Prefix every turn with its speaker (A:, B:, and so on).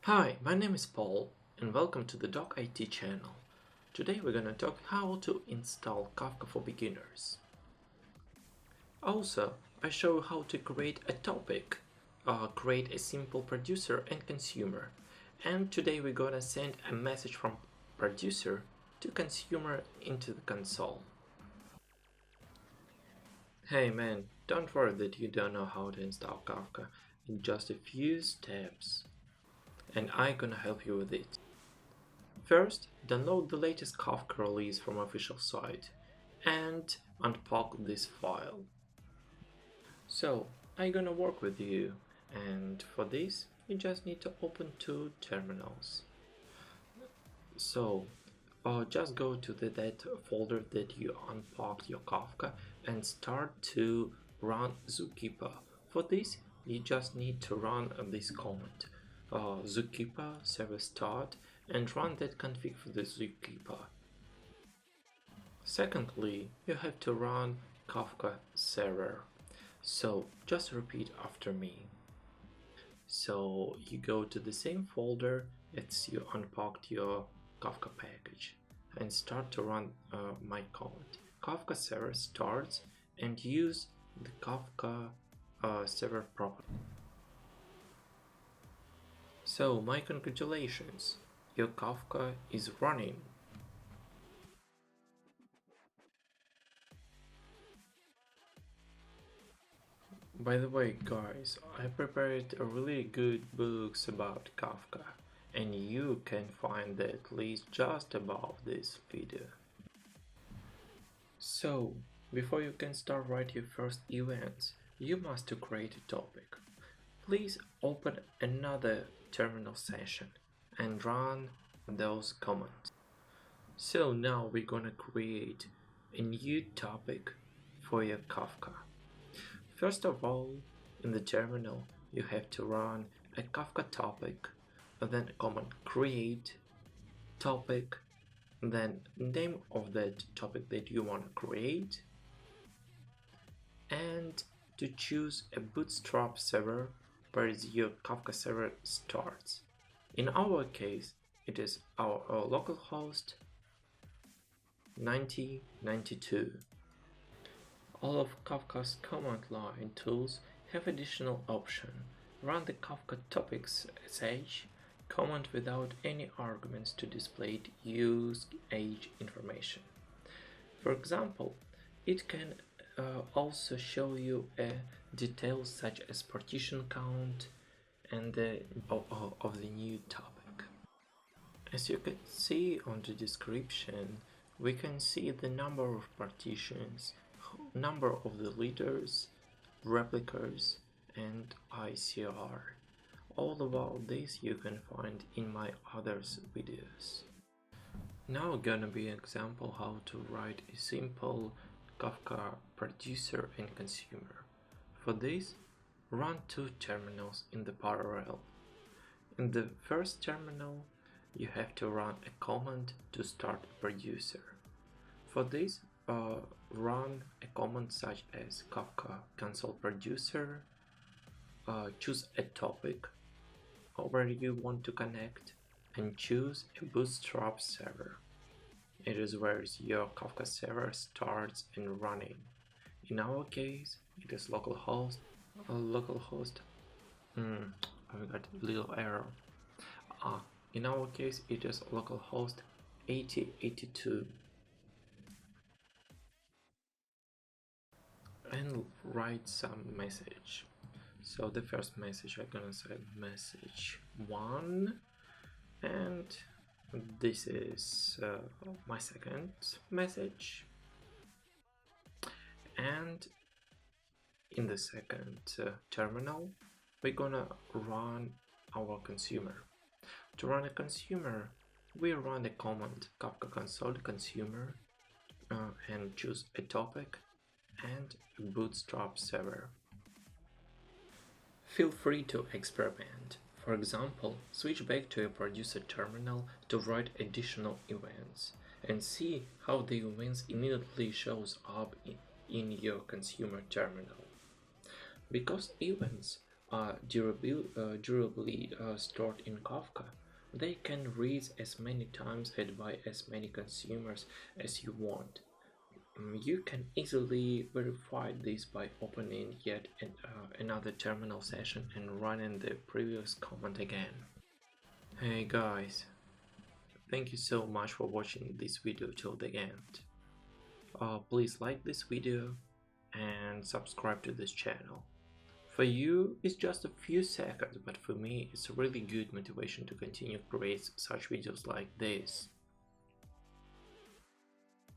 A: Hi, my name is Paul and welcome to the DocIT channel. Today we're gonna talk how to install Kafka for beginners. Also, I show how to create a topic, create a simple producer and consumer. And today we're gonna send a message from producer to consumer into the console. Hey man, don't worry that you don't know how to install Kafka in just a few steps. And I'm gonna help you with it. First, download the latest Kafka release from official site and unpack this file. So, I'm gonna work with you, and for this you just need to open two terminals. So, just go to that folder that you unpacked your Kafka and start to run Zookeeper. For this, you just need to run this command, zookeeper-server-start, and run that config for the zookeeper. Secondly, you have to run Kafka server. So just repeat after me. So you go to the same folder as you unpacked your Kafka package and start to run my command. Kafka server starts and use the Kafka server property. So my congratulations, your Kafka is running. By the way, guys, I prepared a really good books about Kafka, and you can find that list just above this video. So, before you can start writing your first events, you must create a topic. Please open another terminal session and run those commands. So now we're gonna create a new topic for your Kafka. First of all, in the terminal, you have to run a Kafka topic, then command create topic, then name of that topic that you want to create, and to choose a bootstrap server where your Kafka server starts. In our case, it is our localhost 9092. All of Kafka's command line tools have additional option. Run the kafka-topics.sh command without any arguments to display use age information. For example, it can also show you details such as partition count and of the new topic. As you can see on the description, we can see the number of partitions, number of the leaders, replicas, and ICR. All about this you can find in my others videos. Now gonna be an example how to write a simple Kafka producer and consumer. For this, run two terminals in the parallel. In the first terminal, you have to run a command to start a producer. For this, run a command such as kafka-console-producer, choose a topic where you want to connect, and choose a bootstrap server. It is where your Kafka server starts and running. In our case, it is localhost. I got a little error. In our case, it is localhost 8082. And write some message. So the first message I'm gonna say message 1, and this is my second message. And in the second terminal, we're gonna run our consumer. To run a consumer, we run the command kafka-console-consumer and choose a topic and a bootstrap server. Feel free to experiment. For example, switch back to a producer terminal to write additional events and see how the events immediately shows up in your consumer terminal. Because events are durably stored in Kafka. They can read as many times and by as many consumers as you want. You can easily verify this by opening yet another terminal session and running the previous command again. Hey guys, thank you so much for watching this video till the end. Please like this video and subscribe to this channel. For you, it's just a few seconds, but for me, it's a really good motivation to continue create such videos like this.